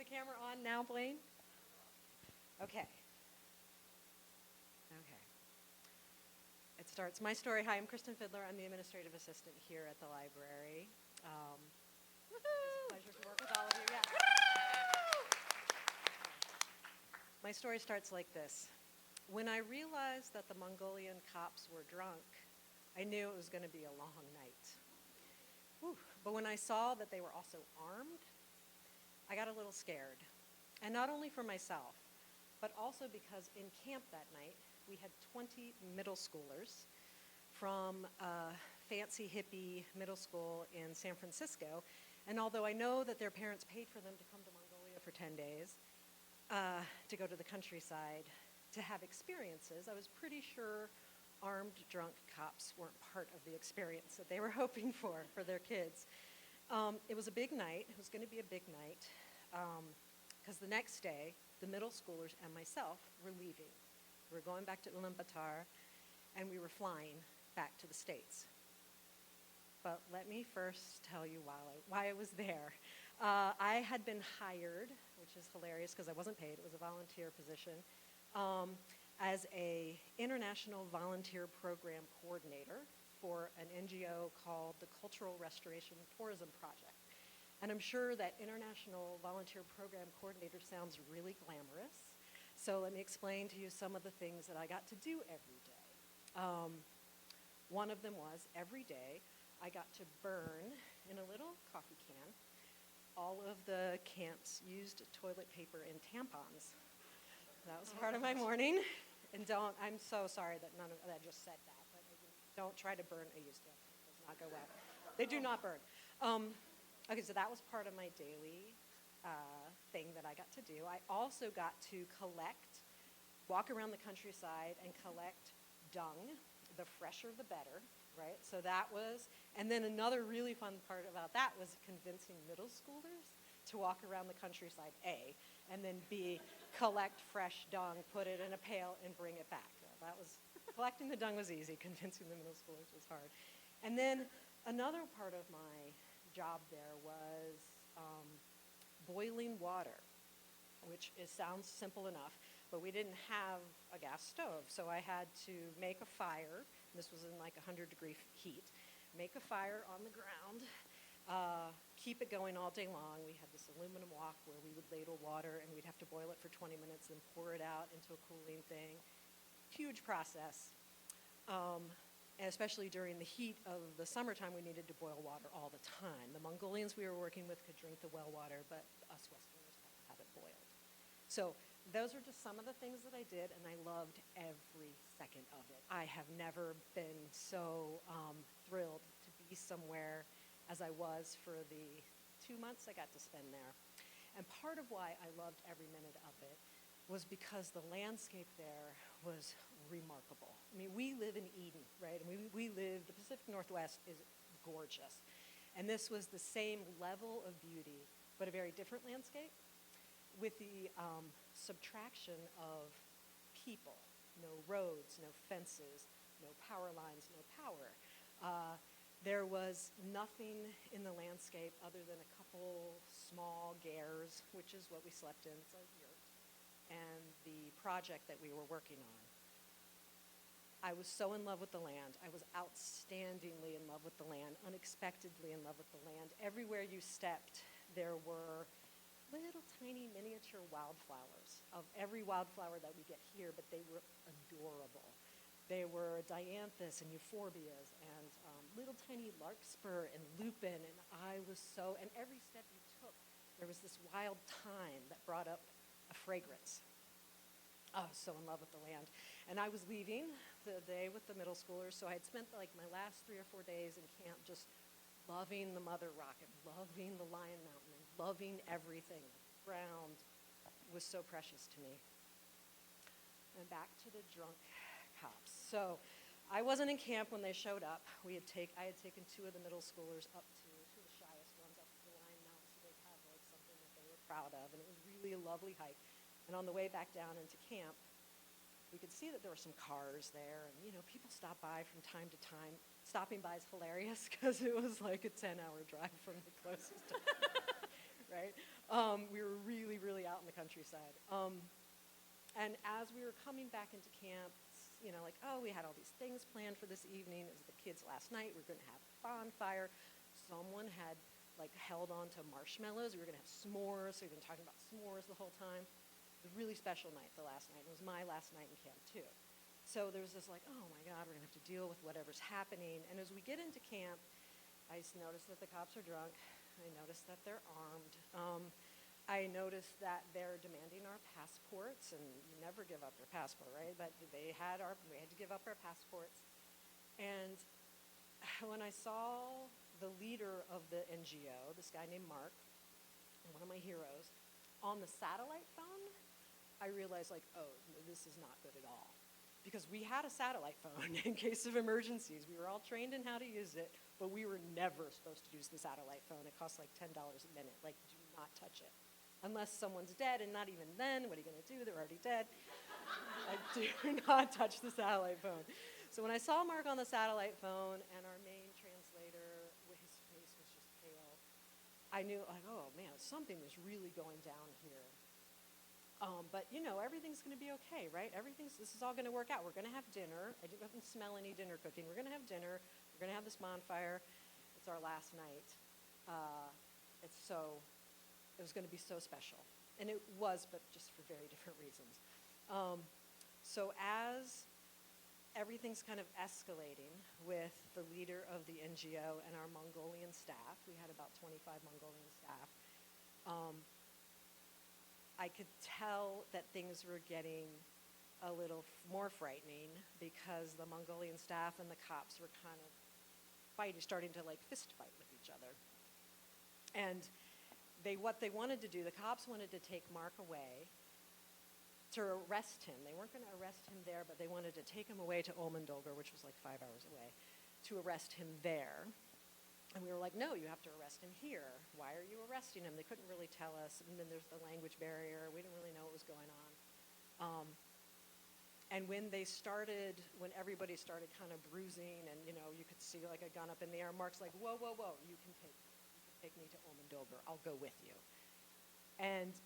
camera on now, Blaine? Okay. Okay. It starts. My story. Hi, I'm Kristen Fiddler. I'm the administrative assistant here at the library. It's a pleasure to work with all of you. Yeah. My story starts like this. When I realized that the Mongolian cops were drunk, I knew it was going to be a long night. Whew. But when I saw that they were also armed, I got a little scared. And not only for myself, but also because in camp that night, we had 20 middle schoolers from a fancy hippie middle school in San Francisco. And although I know that their parents paid for them to come to Mongolia for 10 days, to go to the countryside, to have experiences, I was pretty sure armed drunk cops weren't part of the experience that they were hoping for their kids. It was a big night. It was going to be a big night because the next day, the middle schoolers and myself were leaving. We were going back to Ulaanbaatar, and we were flying back to the States. But let me first tell you why I was there. I had been hired, which is hilarious because I wasn't paid. It was a volunteer position, as a international volunteer program coordinator for an NGO called the Cultural Restoration Tourism Project. And I'm sure that international volunteer program coordinator sounds really glamorous. So let me explain to you some of the things that I got to do every day. One of them was every day I got to burn in a little coffee can all of the camp's used toilet paper and tampons. That was part of my morning. And I'm so sorry that none of that just said that, but don't try to burn a used tampon. It does not go well. They do not burn. Okay, so that was part of my daily thing that I got to do. I also got to walk around the countryside and collect dung. The fresher, the better, right? So that was, and then another really fun part about that was convincing middle schoolers to walk around the countryside, A, and then B, collect fresh dung, put it in a pail, and bring it back. Collecting the dung was easy, convincing the middle schoolers was hard. And then another part of my job there was boiling water, which sounds simple enough, but we didn't have a gas stove, so I had to make a fire. This was in like 100-degree heat. Make a fire on the ground, keep it going all day long. We had this aluminum wok where we would ladle water, and we'd have to boil it for 20 minutes, then pour it out into a cooling thing. Huge process. And especially during the heat of the summertime, we needed to boil water all the time. The Mongolians we were working with could drink the well water, but us Westerners had to have it boiled. So those are just some of the things that I did, and I loved every second of it. I have never been so thrilled to be somewhere as I was for the 2 months I got to spend there. And part of why I loved every minute of it was because the landscape there was remarkable. I mean, we live in Eden, right? And the Pacific Northwest is gorgeous. And this was the same level of beauty, but a very different landscape with the subtraction of people. No roads, no fences, no power lines, no power. There was nothing in the landscape other than a couple small gers, which is what we slept in, it's a yurt, and the project that we were working on. I was so in love with the land. I was outstandingly in love with the land, unexpectedly in love with the land. Everywhere you stepped, there were little tiny miniature wildflowers of every wildflower that we get here, but they were adorable. They were dianthus and euphorbias and little tiny larkspur and lupin, and and every step you took, there was this wild thyme that brought up a fragrance. I was so in love with the land. And I was leaving the day with the middle schoolers, so I had spent like my last 3 or 4 days in camp just loving the Mother Rock and loving the Lion Mountain and loving everything. The ground was so precious to me. And back to the drunk cops. So I wasn't in camp when they showed up. I had taken 2 of the middle schoolers up to 2 of the shyest ones up to the Lion Mountain, so they'd have like something that they were proud of, and it was really a lovely hike. And on the way back down into camp, we could see that there were some cars there, and people stopped by from time to time. Stopping by is hilarious because it was like a 10-hour drive from the closest. right? We were really, really out in the countryside. And as we were coming back into camp, like, oh, we had all these things planned for this evening. It was the kids' last night. We were going to have a bonfire. Someone had, like, held on to marshmallows. We were going to have s'mores. So we've been talking about s'mores the whole time. It was a really special night, the last night. It was my last night in camp, too. So there's this, like, oh, my God, we're going to have to deal with whatever's happening. And as we get into camp, I notice that the cops are drunk. I notice that they're armed. I noticed that they're demanding our passports, and you never give up your passport, right? But we had to give up our passports. And when I saw the leader of the NGO, this guy named Mark, one of my heroes, on the satellite phone, I realized, like, oh, this is not good at all. Because we had a satellite phone in case of emergencies. We were all trained in how to use it, but we were never supposed to use the satellite phone. It costs like $10 a minute. Like, do not touch it. Unless someone's dead, and not even then, what are you going to do? They're already dead. Like, do not touch the satellite phone. So when I saw Mark on the satellite phone and our main translator, his face was just pale, I knew, like, oh, man, something is really going down here. But, everything's going to be okay, right? This is all going to work out. We're going to have dinner. I didn't smell any dinner cooking. We're going to have dinner. We're going to have this bonfire. It's our last night. It was going to be so special. And it was, but just for very different reasons. So as everything's kind of escalating with the leader of the NGO and our Mongolian staff, we had about 25 Mongolian staff, I could tell that things were getting a little more frightening because the Mongolian staff and the cops were kind of starting to like fist fight with each other. And what they wanted to do, the cops wanted to take Mark away to arrest him. They weren't going to arrest him there, but they wanted to take him away to Olmendolger, which was like 5 hours away, to arrest him there. And we were like, no, you have to arrest him here. Why are you arresting him? They couldn't really tell us. And then there's the language barrier. We didn't really know what was going on. And when everybody started kind of bruising and, you could see like a gun up in the air, Mark's like, whoa, whoa, whoa, you can take me to Olmendolger. I'll go with you. And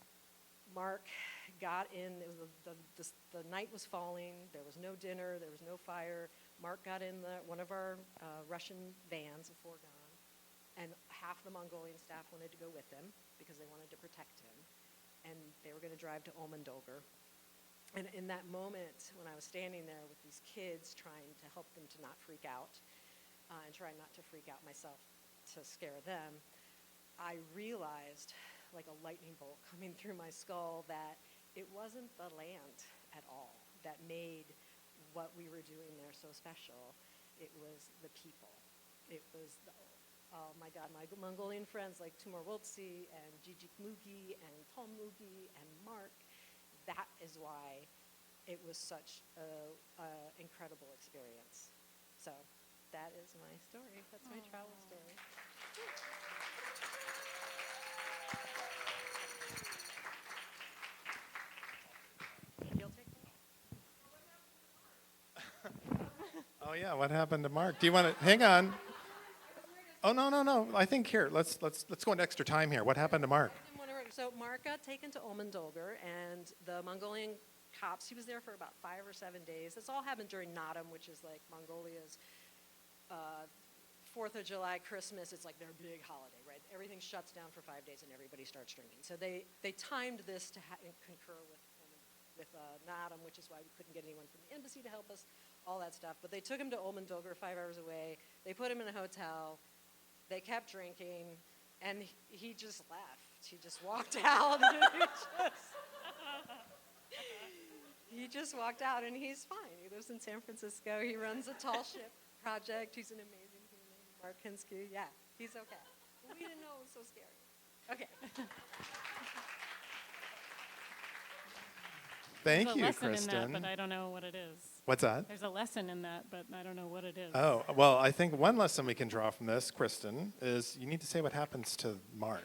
Mark got in. The night was falling. There was no dinner. There was no fire. Mark got in one of our Russian vans, a fourgon. And half the Mongolian staff wanted to go with him because they wanted to protect him. And they were going to drive to Olmendolger. And in that moment, when I was standing there with these kids trying to help them to not freak out and trying not to freak out myself to scare them, I realized, like a lightning bolt coming through my skull, that it wasn't the land at all that made what we were doing there so special. It was the people. It was oh my God, my Mongolian friends like Tumorwoltsi and Jijik Mugi and Tom Mugi and Mark. That is why it was such an incredible experience. So that is my story. That's my travel story. You'll take that? Oh yeah, what happened to Mark? Do you want to hang on? Oh no. I think here, let's go into extra time here. What happened to Mark? So Mark got taken to Olmendolger, and the Mongolian cops, he was there for about 5 or 7 days. This all happened during Naadam, which is like Mongolia's 4th of July, Christmas. It's like their big holiday, right? Everything shuts down for 5 days and everybody starts drinking. So they timed this to concur with Naadam, which is why we couldn't get anyone from the embassy to help us, all that stuff. But they took him to Olmendolger, 5 hours away. They put him in a hotel. They kept drinking, and he just left. He just walked out. He just walked out, and he's fine. He lives in San Francisco. He runs a tall ship project. He's an amazing human, Mark Hinsky. Yeah, he's okay. We didn't know it was so scary. Okay. Thank There's a you, lesson Kristen. in that, but I don't know what it is. What's that? There's a lesson in that, but I don't know what it is. Oh, well, I think one lesson we can draw from this, Kristen, is you need to say what happens to Mark.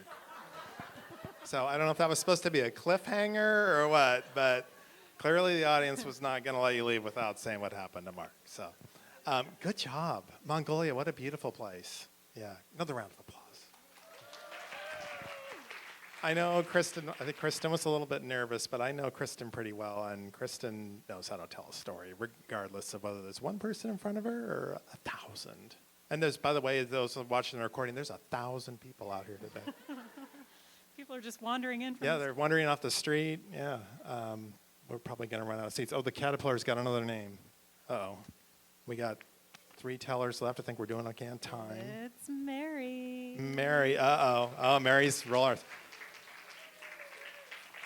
So I don't know if that was supposed to be a cliffhanger or what, but clearly the audience was not going to let you leave without saying what happened to Mark. So good job. Mongolia, what a beautiful place. Yeah, another round of applause. I know Kristen, I think Kristen was a little bit nervous, but I know Kristen pretty well, and Kristen knows how to tell a story, regardless of whether there's one person in front of her or 1,000. And there's, by the way, those watching the recording, there's 1,000 people out here today. People are just wandering in from Yeah, they're wandering off the street. Yeah. We're probably going to run out of seats. Oh, the Caterpillar's got another name. Uh-oh. We got 3 tellers left. I think we're doing okay on time. It's Mary. Mary, uh-oh. Oh, Mary's rollers.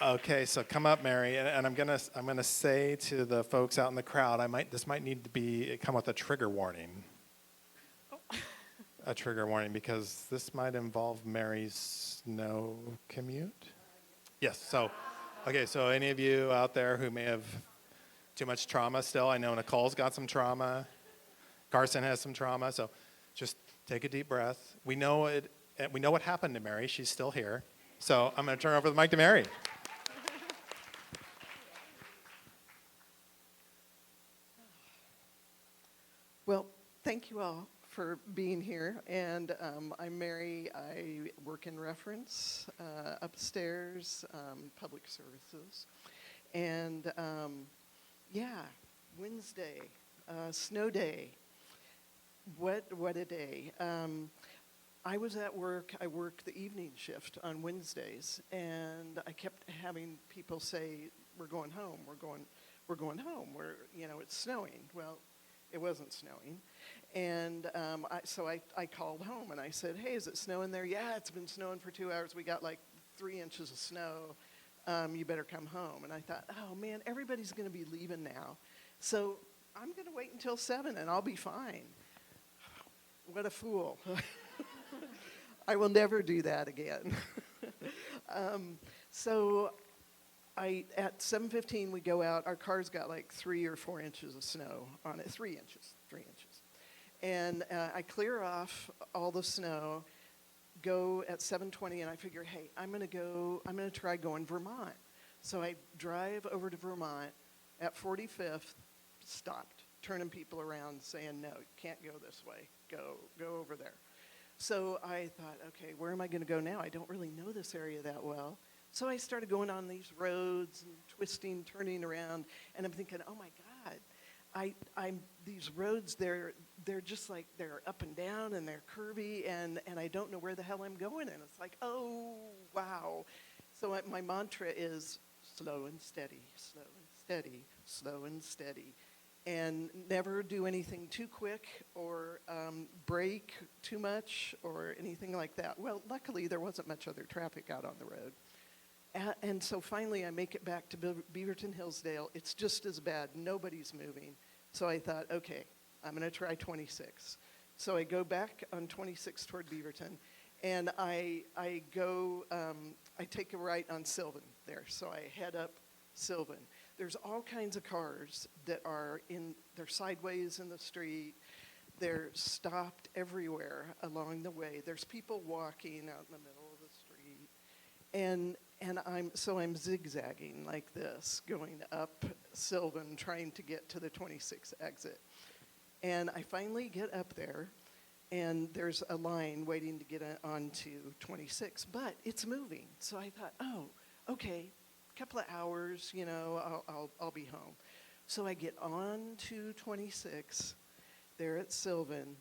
Okay, so come up, Mary, and I'm gonna say to the folks out in the crowd, this might need to come with a trigger warning. A trigger warning, because this might involve Mary's snow commute. Yes, so any of you out there who may have too much trauma still, I know Nicole's got some trauma, Carson has some trauma, so just take a deep breath. We know what happened to Mary, she's still here. So I'm gonna turn over the mic to Mary. Well, thank you all for being here. And I'm Mary. I work in reference upstairs, public services. And Wednesday, snow day. What a day. I was at work. I worked the evening shift on Wednesdays, and I kept having people say, "We're going home. We're going home. It's snowing." Well, it wasn't snowing. And so I called home and I said, "Hey, is it snowing there?" "Yeah, it's been snowing for 2 hours. We got like 3 inches of snow. You better come home." And I thought, oh man, everybody's going to be leaving now. So I'm going to wait until 7 and I'll be fine. What a fool. I will never do that again. So at 7:15 we go out. Our car's got like 3 or 4 inches of snow on it. 3 inches. And I clear off all the snow, go at 7:20, and I figure, hey, I'm going to try going Vermont. So I drive over to Vermont at 45th, stopped, turning people around, saying, "No, you can't go this way. Go over there." So I thought, okay, where am I going to go now? I don't really know this area that well. So I started going on these roads and twisting, turning around, and I'm thinking, oh my God, these roads, they're just like, they're up and down and they're curvy, and I don't know where the hell I'm going. And it's like, oh, wow. So my mantra is slow and steady, slow and steady, slow and steady. And never do anything too quick or brake too much or anything like that. Well, luckily there wasn't much other traffic out on the road. And so finally I make it back to Beaverton Hillsdale. It's just as bad. Nobody's moving. So I thought, okay, I'm going to try 26. So I go back on 26 toward Beaverton, and I take a right on Sylvan there. So I head up Sylvan. There's all kinds of cars that they're sideways in the street. They're stopped everywhere along the way. There's people walking out in the middle of the street. And I'm zigzagging like this, going up Sylvan, trying to get to the 26 exit. And I finally get up there, and there's a line waiting to get onto 26, but it's moving. So I thought, oh, okay, couple of hours, I'll be home. So I get on to 26 there at Sylvan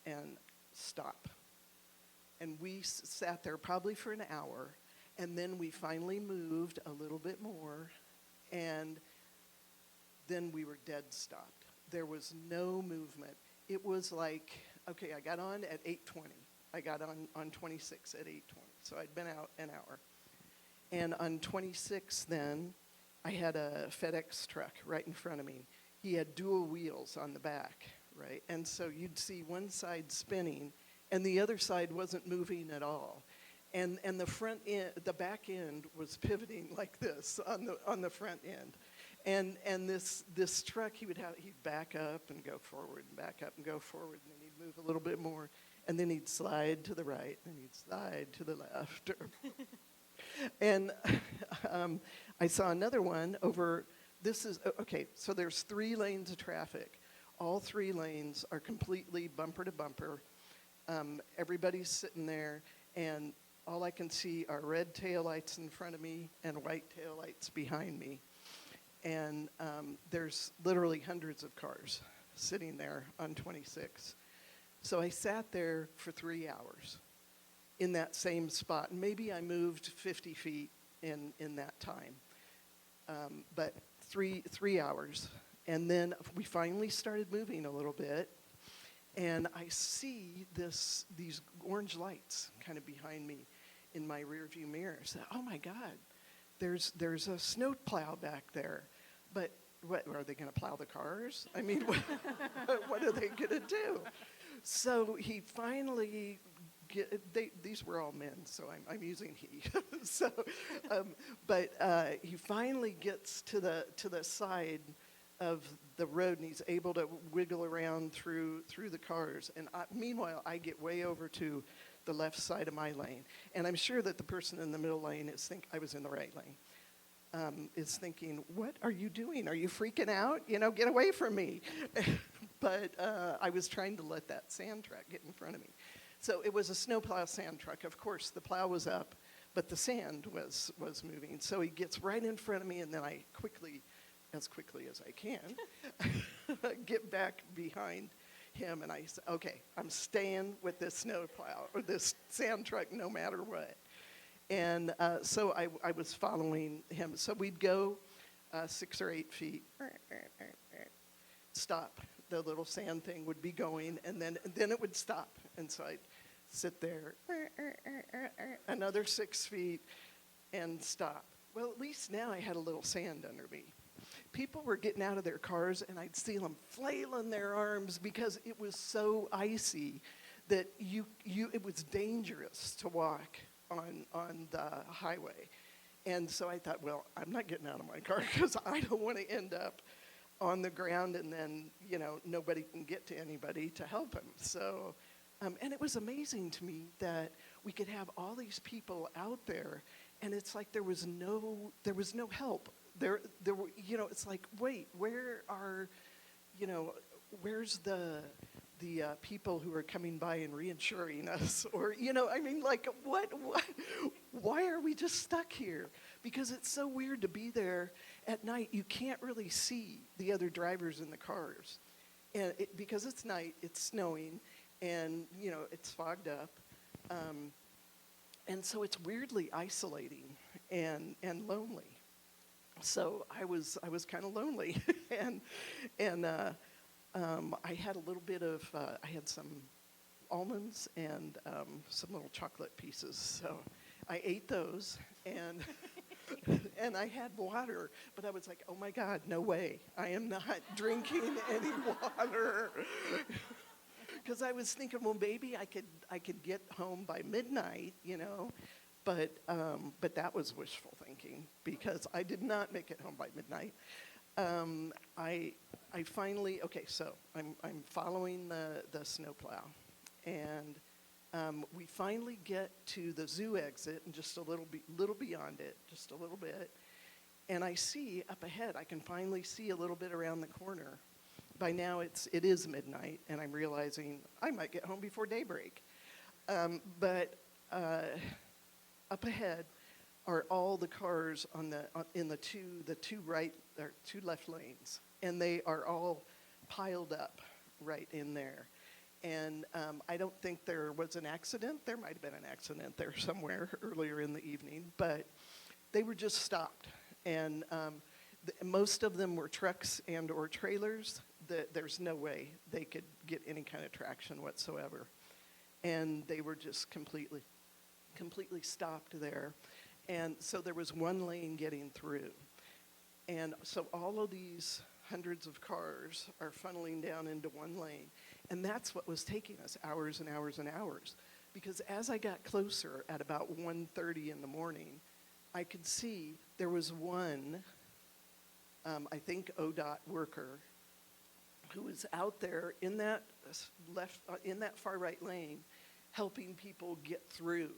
and stop. And we sat there probably for an hour, and then we finally moved a little bit more, and then we were dead stopped. There was no movement. It was like, okay, I got on at 8:20. I got on 26 at 8:20, so I'd been out an hour. And on 26 then, I had a FedEx truck right in front of me. He had dual wheels on the back, right? And so you'd see one side spinning, and the other side wasn't moving at all. And the back end was pivoting like this on the front end. And this truck, he'd back up and go forward and back up and go forward, and then he'd move a little bit more, and then he'd slide to the right, and he'd slide to the left. And I saw another one over, so there's 3 lanes of traffic. All 3 lanes are completely bumper to bumper. Everybody's sitting there, and all I can see are red taillights in front of me and white taillights behind me. And there's literally hundreds of cars sitting there on 26. So I sat there for 3 hours in that same spot. And maybe I moved 50 feet in that time. But three hours. And then we finally started moving a little bit. And I see these orange lights kind of behind me in my rearview mirror. I said, oh my God, there's a snow plow back there. But what are they going to plow the cars? I mean, what are they going to do? So he finally, these were all men, so I'm using he. So, but he finally gets to the side of the road, and he's able to wiggle around through the cars. And meanwhile, I get way over to the left side of my lane, and I'm sure that the person in the middle lane I was in the right lane. Is thinking, what are you doing? Are you freaking out? Get away from me. But I was trying to let that sand truck get in front of me. So it was a snowplow sand truck. Of course, the plow was up, but the sand was moving. So he gets right in front of me, and then I as quickly as I can, get back behind him. And I said, okay, I'm staying with this snowplow or this sand truck no matter what. And so I was following him. So we'd go 6 or 8 feet, stop. The little sand thing would be going, and then it would stop. And so I'd sit there, another 6 feet, and stop. Well, at least now I had a little sand under me. People were getting out of their cars, and I'd see them flailing their arms because it was so icy that it was dangerous to walk on the highway. And so I thought, well, I'm not getting out of my car because I don't want to end up on the ground and then, nobody can get to anybody to help him. So, and it was amazing to me that we could have all these people out there, and it's like there was no help. There were, it's like, wait, where's the people who are coming by and reinsuring us? Or, why are we just stuck here? Because it's so weird to be there at night. You can't really see the other drivers in the cars. And because it's night, it's snowing, and, it's fogged up. And so it's weirdly isolating and lonely. So I was kind of lonely, and I had a little bit of I had some almonds and some little chocolate pieces. So I ate those, and and I had water, but I was like, oh my God, no way! I am not drinking any water. Because I was thinking, well, maybe I could get home by midnight, But that was wishful thinking, because I did not make it home by midnight. I finally, so I'm following the snowplow, and we finally get to the zoo exit, and just a little beyond it, just a little bit, and I see up ahead. I can finally see a little bit around the corner. By now it is midnight, and I'm realizing I might get home before daybreak. But up ahead are all the cars in the two right or two left lanes, and they are all piled up right in there. And I don't think there was an accident. There might have been an accident there somewhere earlier in the evening, but they were just stopped. And most of them were trucks and or trailers. There's no way they could get any kind of traction whatsoever. And they were just completely stopped there. And so there was one lane getting through. And so all of these hundreds of cars are funneling down into one lane. And that's what was taking us hours and hours and hours. Because as I got closer at about 1:30 in the morning, I could see there was one, I think ODOT worker, who was out there in that far right lane, helping people get through.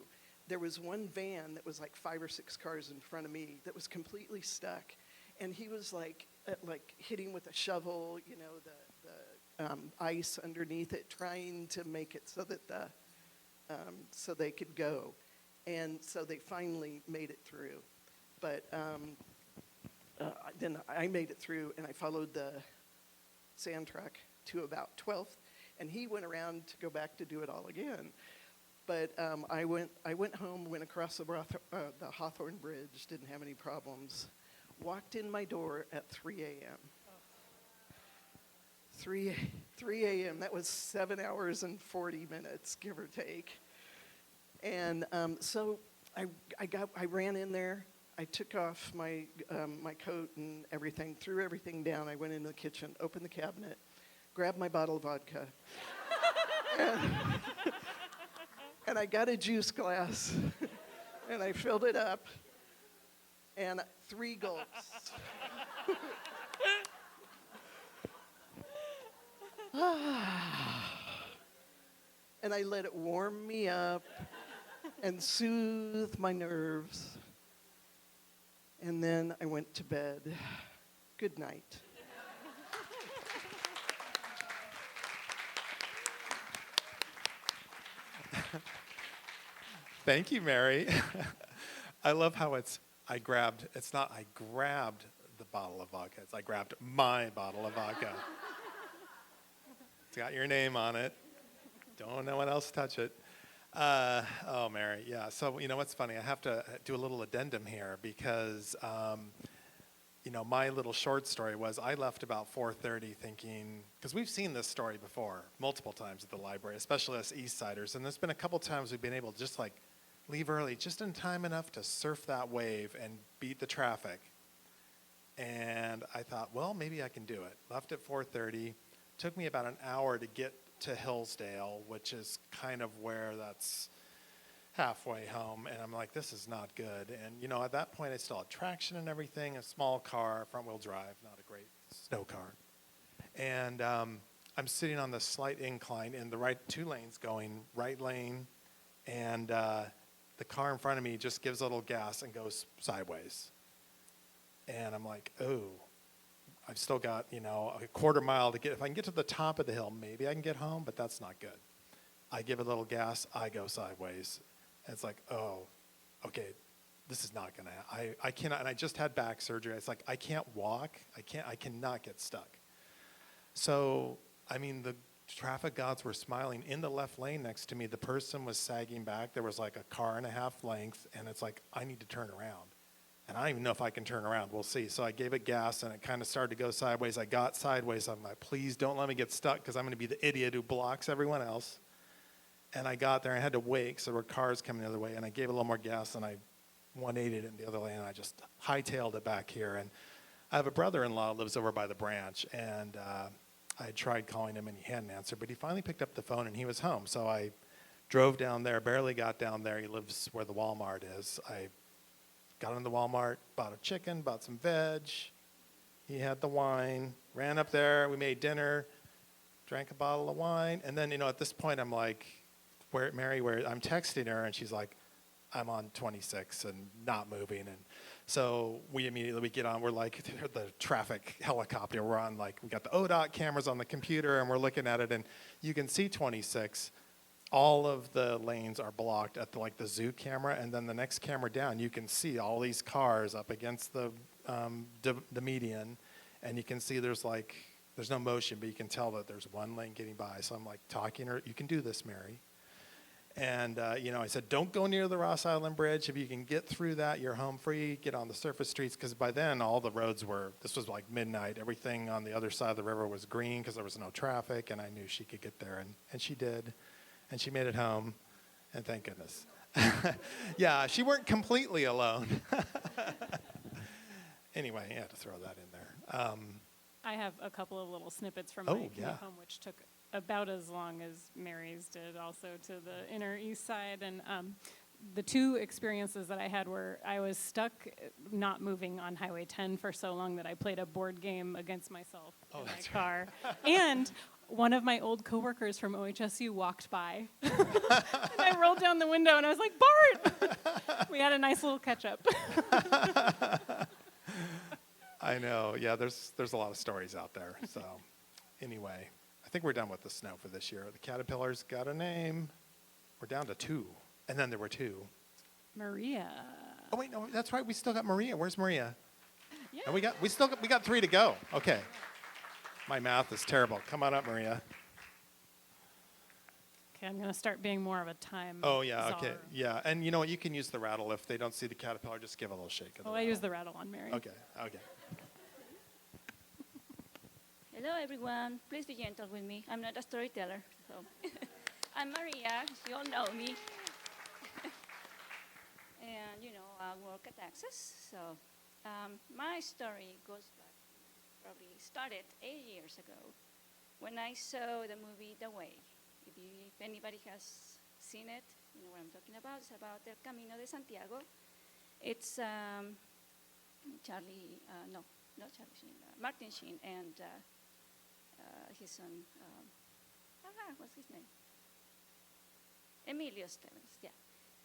There was one van that was like 5 or 6 cars in front of me that was completely stuck, and he was like hitting with a shovel, the ice underneath it, trying to make it so that so they could go. And so they finally made it through. But then I made it through, and I followed the sand truck to about 12th, and he went around to go back to do it all again. But I went home, went across the Hawthorne Bridge, didn't have any problems. Walked in my door at 3 a.m. 3 a.m. That was 7 hours and 40 minutes, give or take. And so I ran in there. I took off my coat and everything, threw everything down. I went into the kitchen, opened the cabinet, grabbed my bottle of vodka, and I got a juice glass, and I filled it up, and 3 gulps. And I let it warm me up and soothe my nerves. And then I went to bed. Good night. Thank you, Mary. I love how I grabbed the bottle of vodka. I grabbed my bottle of vodka. It's got your name on it. Don't no one else touch it. Oh, Mary, yeah. So, you know what's funny? I have to do a little addendum here because, my little short story was I left about 4:30 thinking, because we've seen this story before multiple times at the library, especially us East Siders, and there's been a couple times we've been able to just leave early, just in time enough to surf that wave and beat the traffic. And I thought, well, maybe I can do it. Left at 4:30. Took me about an hour to get to Hillsdale, which is kind of where that's halfway home. And I'm like, this is not good. And, at that point, I still had traction and everything, a small car, front-wheel drive, not a great snow car. And I'm sitting on this slight incline in the right 2 lanes going, right lane, and the car in front of me just gives a little gas and goes sideways. And I'm like, oh. I've still got, a quarter mile to get. If I can get to the top of the hill, maybe I can get home, but that's not good. I give a little gas, I go sideways. And it's like, oh, okay, this is not going to, I cannot, and I just had back surgery. It's like, I can't walk. I cannot get stuck. So, the traffic gods were smiling. In the left lane next to me, the person was sagging back. There was like a car and a half length, and it's like, I need to turn around. And I don't even know if I can turn around. We'll see. So I gave it gas, and it kind of started to go sideways. I got sideways. I'm like, please don't let me get stuck because I'm going to be the idiot who blocks everyone else. And I got there. I had to wait because there were cars coming the other way. And I gave it a little more gas, and I 180'd it in the other lane. And I just hightailed it back here. And I have a brother-in-law who lives over by the branch. And I tried calling him, and he hadn't answered. But he finally picked up the phone, and he was home. So I drove down there, barely got down there. He lives where the Walmart is. I got in the Walmart, bought a chicken, bought some veg. He had the wine, ran up there. We made dinner, drank a bottle of wine. And then, at this point, I'm like, Mary, I'm texting her, and she's like, I'm on 26 and not moving. And so we get on. We're like the traffic helicopter. We're on, we got the ODOT cameras on the computer, and we're looking at it. And you can see 26. All of the lanes are blocked at the zoo camera, and then the next camera down, you can see all these cars up against the median, and you can see there's no motion, but you can tell that there's one lane getting by. So I'm talking to her, you can do this, Mary. And, I said, don't go near the Ross Island Bridge. If you can get through that, you're home free. Get on the surface streets, because by then all the roads this was midnight. Everything on the other side of the river was green because there was no traffic, and I knew she could get there, and she did. And she made it home, and thank goodness. Yeah, she weren't completely alone. Anyway, I had to throw that in there. I have a couple of little snippets from Oh, my commute yeah. home, which took about as long as Mary's did, also to the inner east side. And the 2 experiences that I had were I was stuck not moving on Highway 10 for so long that I played a board game against myself in my car. And one of my old coworkers from OHSU walked by. And I rolled down the window, and I was like, Bart! We had a nice little catch-up. I know. Yeah, there's a lot of stories out there. So anyway, I think we're done with the snow for this year. The caterpillars got a name. We're down to 2. And then there were 2. Maria. Oh wait, no, that's right. We still got Maria. Where's Maria? Yeah. And we got 3 to go. Okay. My math is terrible. Come on up, Maria. Okay, I'm going to start being more of a time Oh yeah, okay, czar. yeah. And you know what? You can use the rattle if they don't see the caterpillar. Just give a little shake. Of the Oh, I use the rattle on Mary. Okay, okay. Hello, everyone. Please be gentle with me. I'm not a storyteller, so I'm Maria. You all know me. And, I work at Access. So my story goes back, probably started 8 years ago when I saw the movie The Way. If anybody has seen it, you know what I'm talking about. It's about El Camino de Santiago. It's Martin Sheen and his son, what's his name? Emilio Estevez, yeah.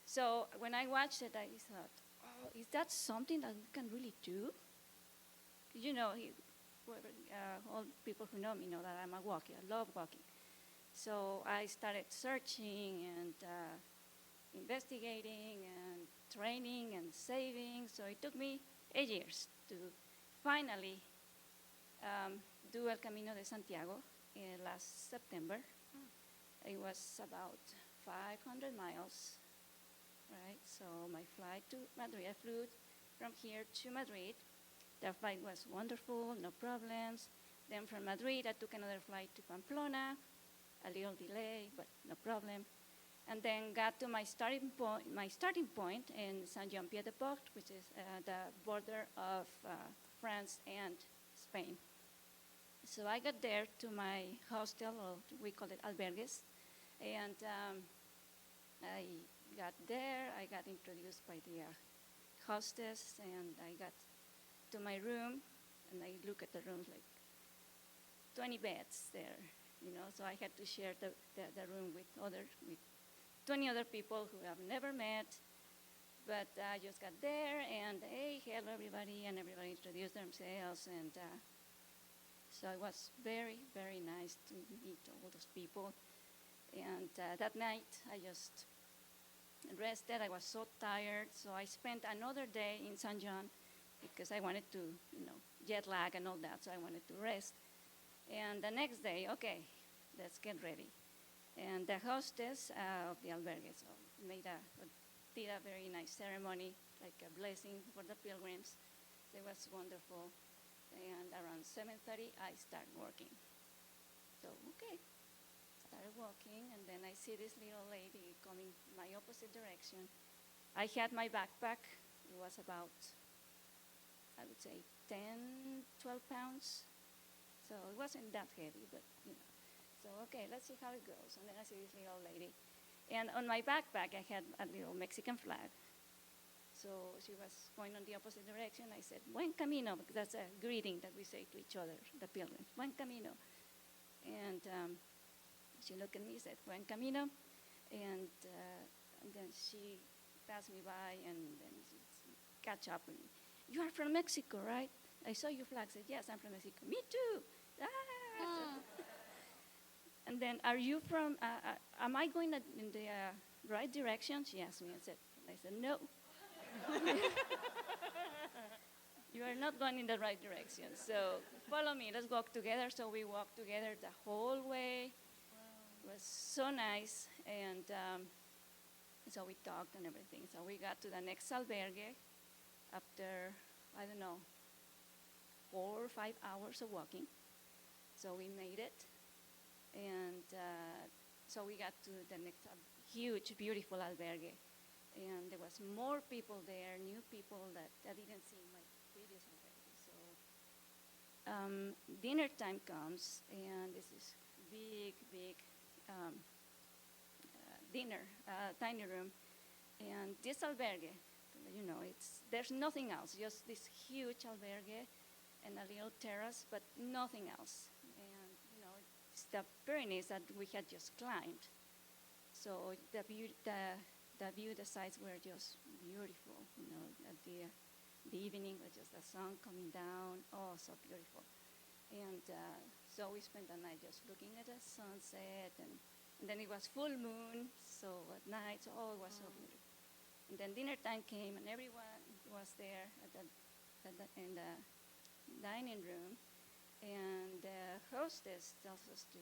So when I watched it, I thought, oh, is that something that we can really do? All people who know me know that I'm a walker. I love walking. So I started searching and investigating and training and saving. So it took me 8 years to finally do El Camino de Santiago last September. It was about 500 miles, right? So my flight to Madrid, I flew from here to Madrid. The flight was wonderful, no problems. Then from Madrid, I took another flight to Pamplona, a little delay, but no problem. And then got to my starting point in Saint-Jean-Pied-de-Port, which is the border of France and Spain. So I got there to my hostel, or we call it albergues, and I got there. I got introduced by the hostess, and I got to my room, and I look at the rooms like 20 beds there, So I had to share the room with 20 other people who I've never met. But I just got there, and hey, hello everybody, and everybody introduced themselves, and so it was very, very nice to meet all those people. And that night, I just rested. I was so tired, so I spent another day in San John because I wanted to, jet lag and all that, so I wanted to rest. And the next day, okay, let's get ready. And the hostess of the albergue did a very nice ceremony, like a blessing for the pilgrims. It was wonderful. And around 7:30, I started working. So, okay, started walking, and then I see this little lady coming my opposite direction. I had my backpack. It was about, I would say, 10, 12 pounds. So it wasn't that heavy, but, So, okay, let's see how it goes. And then I see this little lady. And on my backpack, I had a little Mexican flag. So she was going on the opposite direction. I said, Buen camino, because that's a greeting that we say to each other, the pilgrims, Buen camino. And she looked at me and said, Buen camino. And then she passed me by and then she catch up with me. You are from Mexico, right? I saw your flag. I said, yes, I'm from Mexico. Me too. And then, are you from, am I going in the right direction? She asked me. I said, no. You are not going in the right direction. So follow me. Let's walk together. So we walked together the whole way. Wow. It was so nice. And so we talked and everything. So we got to the next albergue after, 4 or 5 hours of walking. So we made it. And so we got to the next huge, beautiful albergue. And there was more people there, new people that I didn't see in my previous albergue. So dinner time comes, and this is big dinner, tiny room. And this albergue, there's nothing else, just this huge albergue and a little terrace, but nothing else. And, it's the Pyrenees that we had just climbed. So the view, the sights were just beautiful, at the evening with just the sun coming down, oh, so beautiful. And so we spent the night just looking at the sunset, and then it was full moon, so at night, so, oh, it was so beautiful. And then dinner time came, and everyone was there in the dining room. And the hostess tells us to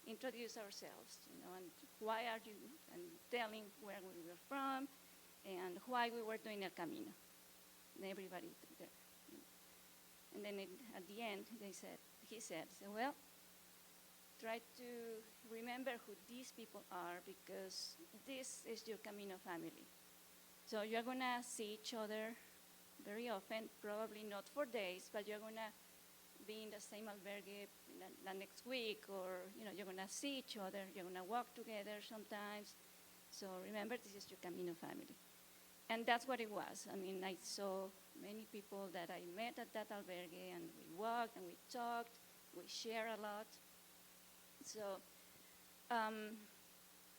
introduce ourselves, and why are you, and telling where we were from, and why we were doing El Camino. And everybody there. And then at the end, he said, well, try to remember who these people are, because this is your Camino family. So you're going to see each other very often, probably not for days, but you're going to be in the same albergue the next week, or you're going to see each other, you're going to walk together sometimes. So remember, this is your Camino family. And that's what it was. I mean, I saw many people that I met at that albergue, and we walked and we talked, we shared a lot. So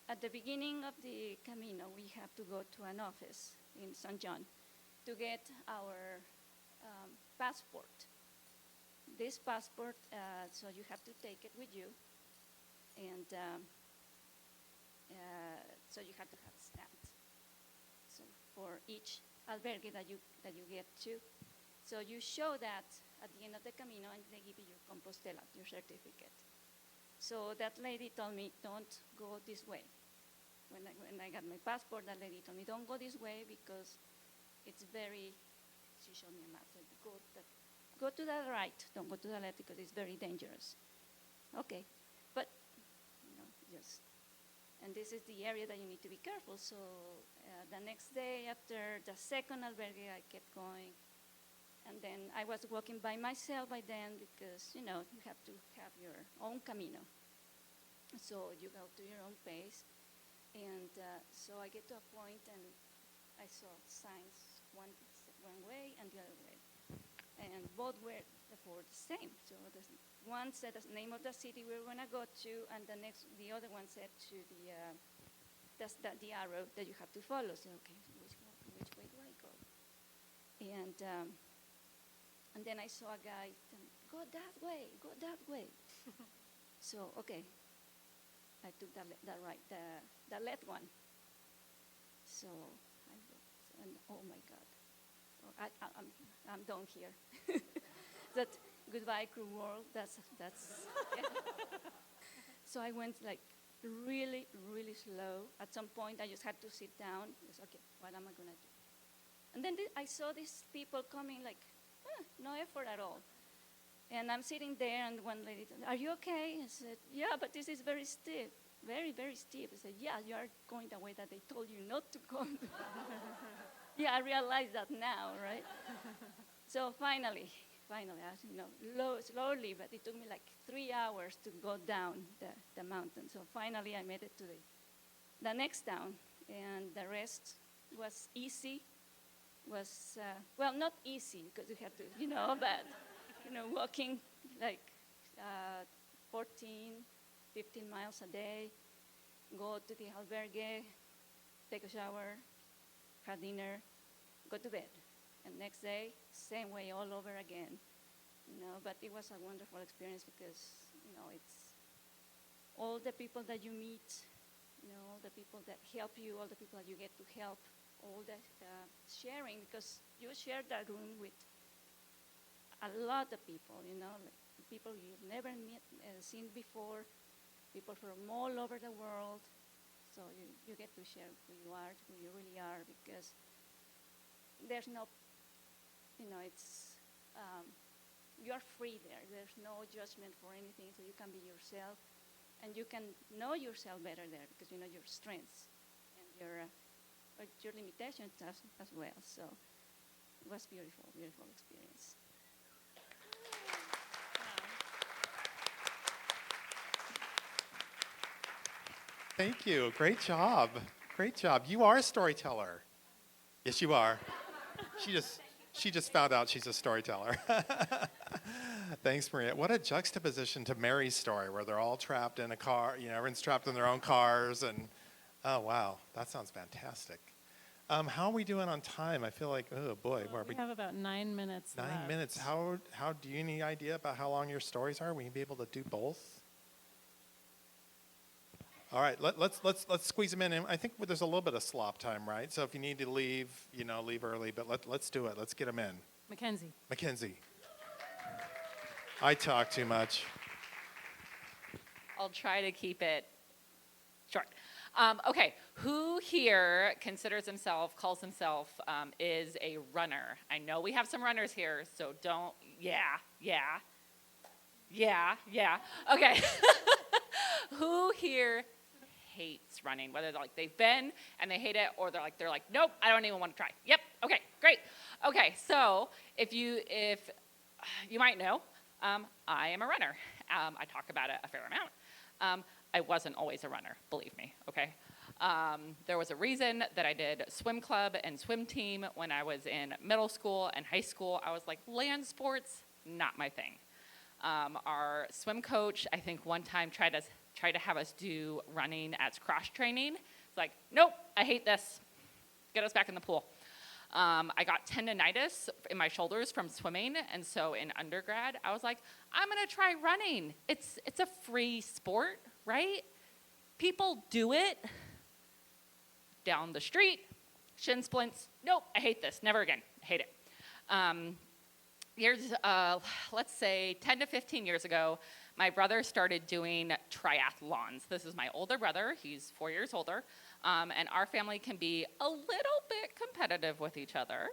at the beginning of the Camino, we have to go to an office in St. John to get our passport. This passport, so you have to take it with you, and so you have to have stamps. So for each albergue that you get to, so you show that at the end of the Camino, and they give you your Compostela, your certificate. So that lady told me, don't go this way. When I got my passport, that lady told me, don't go this way because it's very, she showed me a map, said, go to the right, don't go to the left because it's very dangerous. Okay, but, just, and this is the area that you need to be careful. So the next day after the second albergue, I kept going. And then I was walking by myself by then because, you have to have your own Camino. So you go to your own pace. And so I get to a point, and I saw signs one way and the other way. And both were for the same. So one said the name of the city we were going to go to, and the other one said to the arrow that you have to follow. So, okay, which way do I go? And then I saw a guy, go that way. So, okay, I took the left one. So I looked, and oh my God, I'm done here. That goodbye, cruel world. That's. Yeah. So I went like really, really slow. At some point, I just had to sit down. I was, okay, what am I gonna do? And then I saw these people coming like, no effort at all. And I'm sitting there, and one lady said, are you okay? I said, yeah, but this is very steep, very, very steep. I said, yeah, you are going the way that they told you not to go. Yeah, I realize that now, right? So finally, slowly, but it took me like 3 hours to go down the mountain. So finally, I made it to the next town, and the rest was easy. Was, well, not easy, because you have to, but, walking like 14, 15 miles a day, go to the albergue, take a shower, have dinner, go to bed. And next day, same way all over again. But it was a wonderful experience because, it's all the people that you meet, all the people that help you, all the people that you get to help, all the sharing, because you share that room with a lot of people, like people you've never seen before, people from all over the world. So you get to share who you are, who you really are, because there's no, it's, you're free there. There's no judgment for anything, so you can be yourself, and you can know yourself better there because you know your strengths and your limitations as well. So it was beautiful, beautiful experience. Thank you. Great job. Great job. You are a storyteller. Yes, you are. She just found out she's a storyteller. Thanks, Maria. What a juxtaposition to Mary's story, where they're all trapped in a car. Everyone's trapped in their own cars, and oh wow, that sounds fantastic. How are we doing on time? I feel like, oh boy, where are we? We have about 9 minutes left. 9 minutes. How do you any idea about how long your stories are? Will you be able to do both? All right, let's squeeze them in. And I think there's a little bit of slop time, right? So if you need to leave, leave early. But let's do it. Let's get them in. Mackenzie. Mackenzie. I talk too much. I'll try to keep it short. Okay, who here calls himself, is a runner? I know we have some runners here, so don't, yeah. Okay. Who here hates running? Whether they've been and they hate it, or they're like, nope, I don't even want to try. Yep, okay, great. Okay, so if you might know, I am a runner. I talk about it a fair amount. I wasn't always a runner, believe me, okay? There was a reason that I did swim club and swim team when I was in middle school and high school. I was like, land sports, not my thing. Our swim coach, I think one time tried to have us do running as cross training. It's like, nope, I hate this. Get us back in the pool. I got tendonitis in my shoulders from swimming, and so in undergrad, I was like, I'm gonna try running. It's a free sport, right? People do it. Down the street, shin splints. Nope, I hate this. Never again. I hate it. Years, let's say 10 to 15 years ago, my brother started doing triathlons. This is my older brother. He's 4 years older. And our family can be a little bit competitive with each other.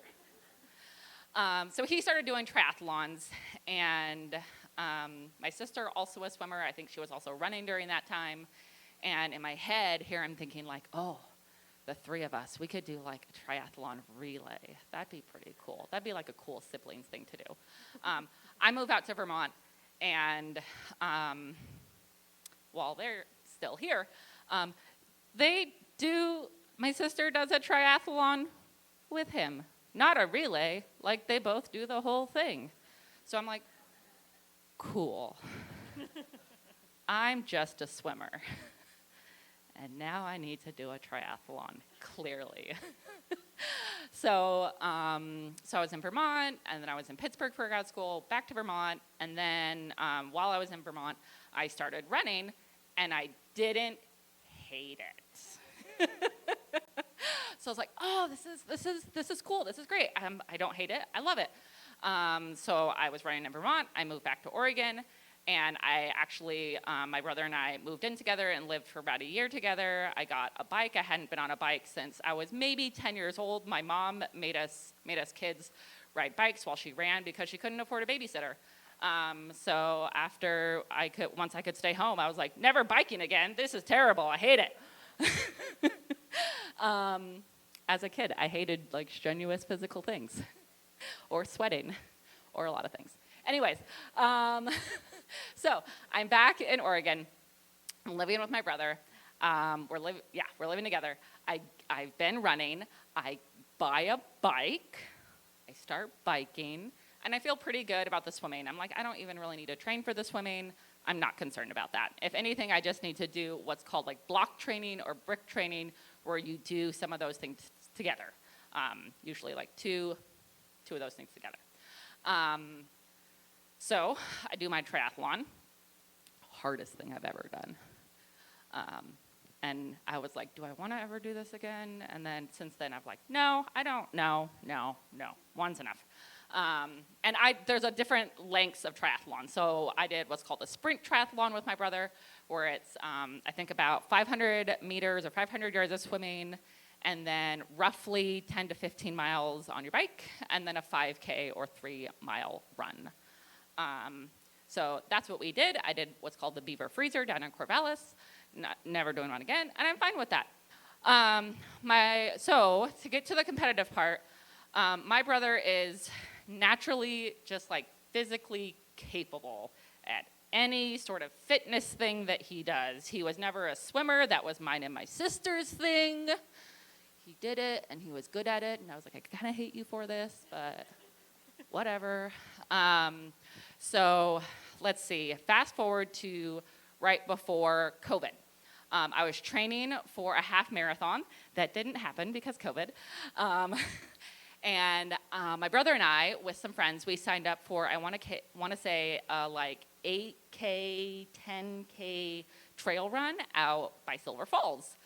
So he started doing triathlons. And my sister, also a swimmer, I think she was also running during that time. And in my head, here I'm thinking like, oh, the three of us, we could do like a triathlon relay. That'd be pretty cool. That'd be like a cool siblings thing to do. I moved out to Vermont, and while they're still here, my sister does a triathlon with him. Not a relay, like they both do the whole thing. So I'm like, cool. I'm just a swimmer. And now I need to do a triathlon, clearly. So I was in Vermont, and then I was in Pittsburgh for grad school, back to Vermont, and then while I was in Vermont, I started running, and I didn't hate it. So I was like, oh, this is cool, this is great. I don't hate it, I love it. So I was running in Vermont, I moved back to Oregon, and I actually, my brother and I moved in together and lived for about a year together. I got a bike. I hadn't been on a bike since I was maybe 10 years old. My mom made us kids ride bikes while she ran because she couldn't afford a babysitter. So once I could stay home, I was like, never biking again. This is terrible. I hate it. As a kid, I hated like strenuous physical things or sweating or a lot of things. Anyways, so I'm back in Oregon. I'm living with my brother. We're living together. I've been running. I buy a bike. I start biking, and I feel pretty good about the swimming. I'm like, I don't even really need to train for the swimming. I'm not concerned about that. If anything, I just need to do what's called like block training or brick training, where you do some of those things together. Usually like two of those things together. So I do my triathlon, hardest thing I've ever done. And I was like, do I want to ever do this again? And then since then, I've like, no, I don't, no, one's enough. And there's a different lengths of triathlon. So I did what's called a sprint triathlon with my brother, where it's, I think about 500 meters or 500 yards of swimming, and then roughly 10 to 15 miles on your bike, and then a 5K or 3-mile run. So that's what we did. I did what's called the Beaver Freezer down in Corvallis. Never doing one again, and I'm fine with that. So to get to the competitive part, my brother is naturally just like physically capable at any sort of fitness thing that he does. He was never a swimmer. That was mine and my sister's thing. He did it, and he was good at it, and I was like, I kind of hate you for this, but whatever. So let's see, fast forward to right before COVID. I was training for a half marathon. That didn't happen because COVID. And my brother and I, with some friends, we signed up for, I want to say, like 8K, 10K trail run out by Silver Falls.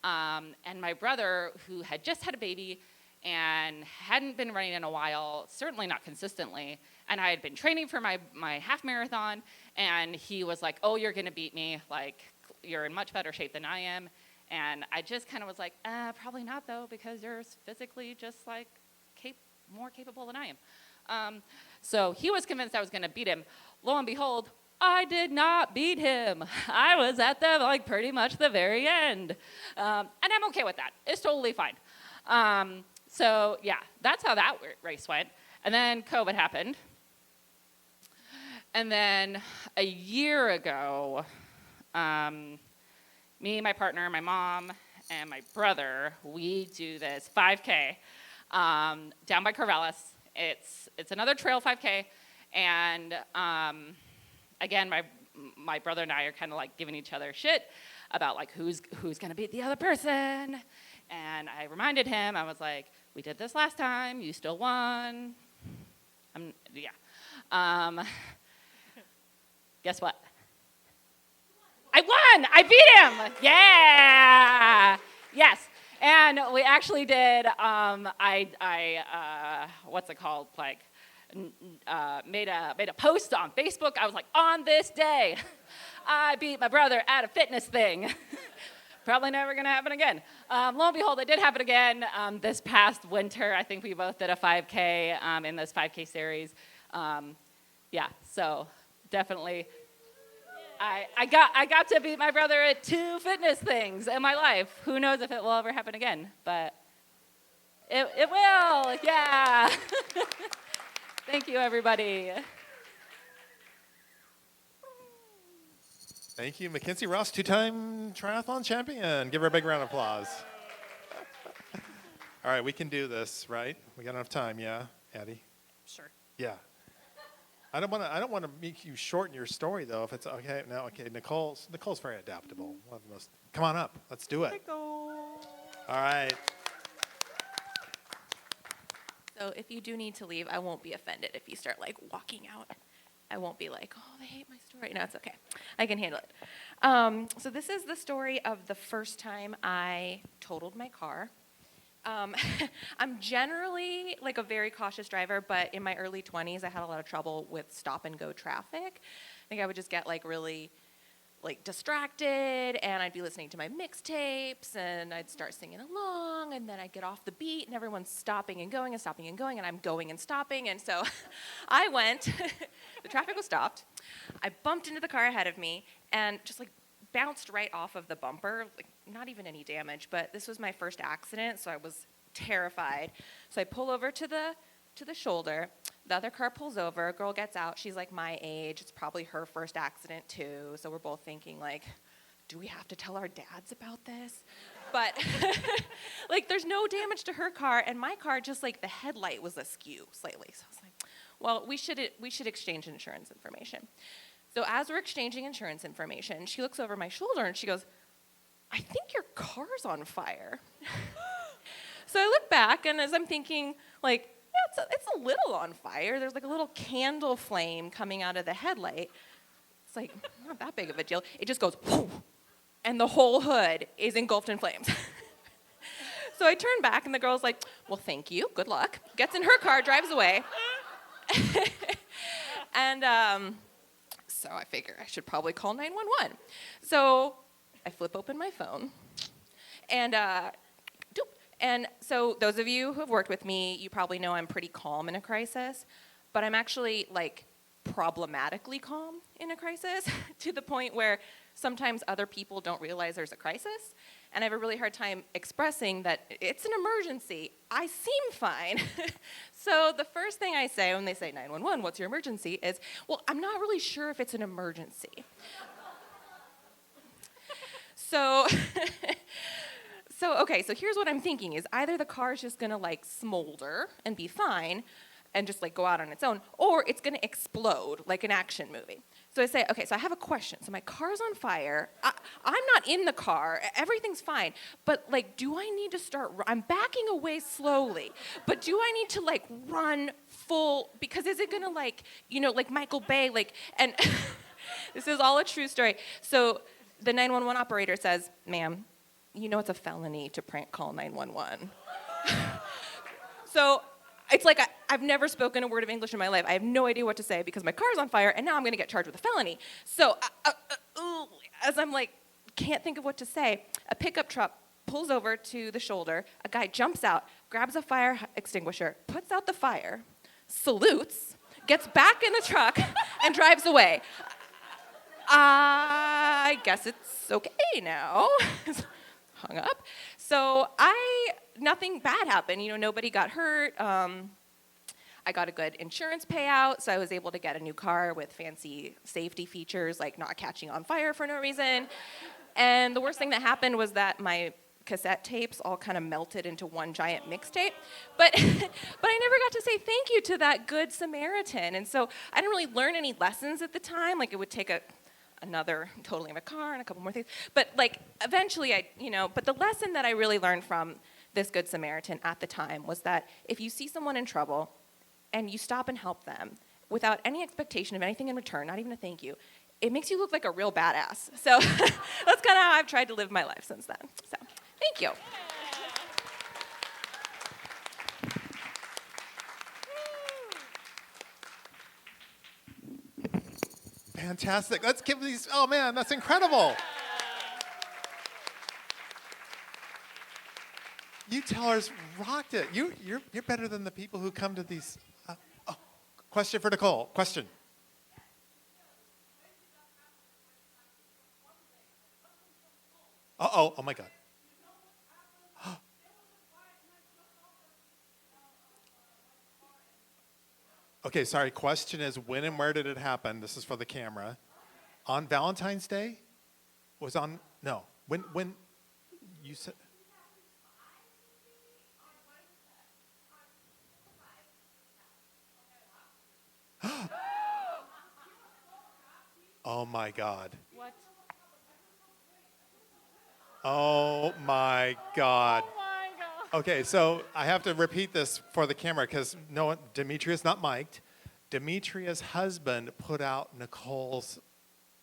And my brother, who had just had a baby and hadn't been running in a while, certainly not consistently, and I had been training for my half marathon, and he was like, oh, you're going to beat me. Like, you're in much better shape than I am. And I just kind of was like, probably not, though, because you're physically just, like, more capable than I am. So he was convinced I was going to beat him. Lo and behold, I did not beat him. I was at the, like, pretty much the very end. And I'm okay with that. It's totally fine. So, yeah, that's how that race went. And then COVID happened. And then a year ago, me, my partner, my mom, and my brother, we do this 5K down by Corvallis. It's another trail 5K. And again, my brother and I are kind of like giving each other shit about like who's going to beat the other person. And I reminded him, I was like, we did this last time, you still won. Guess what? I won! I beat him! Yeah! Yes. And we actually did, what's it called? Like, made a post on Facebook. I was like, on this day, I beat my brother at a fitness thing. Probably never going to happen again. Lo and behold, it did happen again this past winter. I think we both did a 5K in this 5K series. Yeah, so definitely, I got to beat my brother at 2 fitness things in my life. Who knows if it will ever happen again, but it will, yeah. Thank you, everybody. Thank you, Mackenzie Ross, 2-time triathlon champion. Give her a big round of applause. All right, we can do this, right? We got enough time, yeah, Addie? Sure. Yeah. I don't want to make you shorten your story though. If it's okay, no, okay. Nicole's very adaptable. One of the most. Come on up. Let's do it. All right. So if you do need to leave, I won't be offended if you start like walking out. I won't be like, oh, they hate my story. No, it's okay. I can handle it. So this is the story of the first time I totaled my car. I'm generally like a very cautious driver, but in my early 20s, I had a lot of trouble with stop and go traffic. I think I would just get like really like distracted, and I'd be listening to my mixtapes, and I'd start singing along, and then I'd get off the beat, and everyone's stopping and going, and I'm going and stopping, and so I went, the traffic was stopped, I bumped into the car ahead of me, and just like bounced right off of the bumper, like not even any damage, but this was my first accident, so I was terrified. So I pull over to the shoulder, the other car pulls over, a girl gets out, she's like my age, it's probably her first accident too, so we're both thinking like, do we have to tell our dads about this? But like there's no damage to her car, and my car just like the headlight was askew slightly, so I was like, well, we should exchange insurance information. So as we're exchanging insurance information, she looks over my shoulder and she goes, I think your car's on fire. So I look back, and as I'm thinking, like, yeah, it's a little on fire. There's like a little candle flame coming out of the headlight. It's like, not that big of a deal. It just goes, whoo, and the whole hood is engulfed in flames. So I turn back, and the girl's like, well, thank you, good luck. Gets in her car, drives away. And so I figure I should probably call 911. So I flip open my phone, and and so those of you who have worked with me, you probably know I'm pretty calm in a crisis, but I'm actually like problematically calm in a crisis to the point where sometimes other people don't realize there's a crisis, and I have a really hard time expressing that it's an emergency. I seem fine. So the first thing I say when they say 911, what's your emergency, is, well, I'm not really sure if it's an emergency. So so here's what I'm thinking is either the car's just gonna like smolder and be fine and just like go out on its own, or it's gonna explode like an action movie. So I say, okay, so I have a question. So my car's on fire. I'm not in the car. Everything's fine. But like, do I need to start, I'm backing away slowly, but do I need to like run full, because is it gonna like, you know, like Michael Bay, like, and this is all a true story. So the 911 operator says, "Ma'am, you know it's a felony to prank call 911." So it's like I've never spoken a word of English in my life. I have no idea what to say because my car's on fire, and now I'm going to get charged with a felony. So as I'm like, can't think of what to say, a pickup truck pulls over to the shoulder. A guy jumps out, grabs a fire extinguisher, puts out the fire, salutes, gets back in the truck, and drives away. I guess it's okay now. Hung up. So nothing bad happened. Nobody got hurt. I got a good insurance payout, so I was able to get a new car with fancy safety features like not catching on fire for no reason. And the worst thing that happened was that my cassette tapes all kind of melted into one giant mixtape. But I never got to say thank you to that good Samaritan. And so I didn't really learn any lessons at the time. Like, it would take another totaling of a car and a couple more things. But like eventually but the lesson that I really learned from this good Samaritan at the time was that if you see someone in trouble and you stop and help them without any expectation of anything in return, not even a thank you, it makes you look like a real badass. So that's kind of how I've tried to live my life since then. So thank you. Fantastic. Let's give these, oh man, that's incredible. You tellers rocked it. You're better than the people who come to these. Question for Nicole. Question. Uh-oh. Oh my God. Okay, sorry. Question is, when and where did it happen? This is for the camera. On Valentine's Day? No. When you said. Oh my God. What? Oh my God. Oh my God. Okay, so I have to repeat this for the camera because Demetria's not mic'd. Demetria's husband put out Nicole's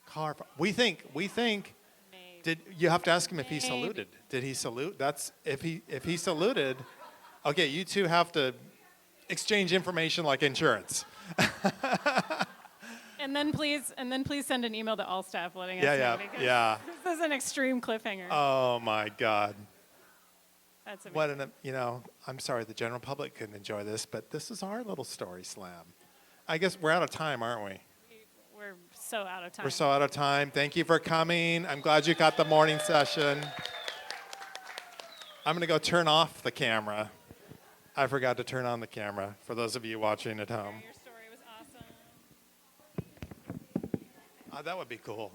car. We think. Maybe. You have to ask him if he saluted? Did he salute? That's if he saluted. Okay, you two have to exchange information like insurance. And then please send an email to all staff letting us know. Yeah. This is an extreme cliffhanger. Oh my God. That's amazing. I'm sorry the general public couldn't enjoy this, but this is our little story slam. I guess we're out of time, aren't we? We're so out of time. We're so out of time. Thank you for coming. I'm glad you got the morning session. I'm going to go turn off the camera. I forgot to turn on the camera for those of you watching at home. Your story was awesome. That would be cool.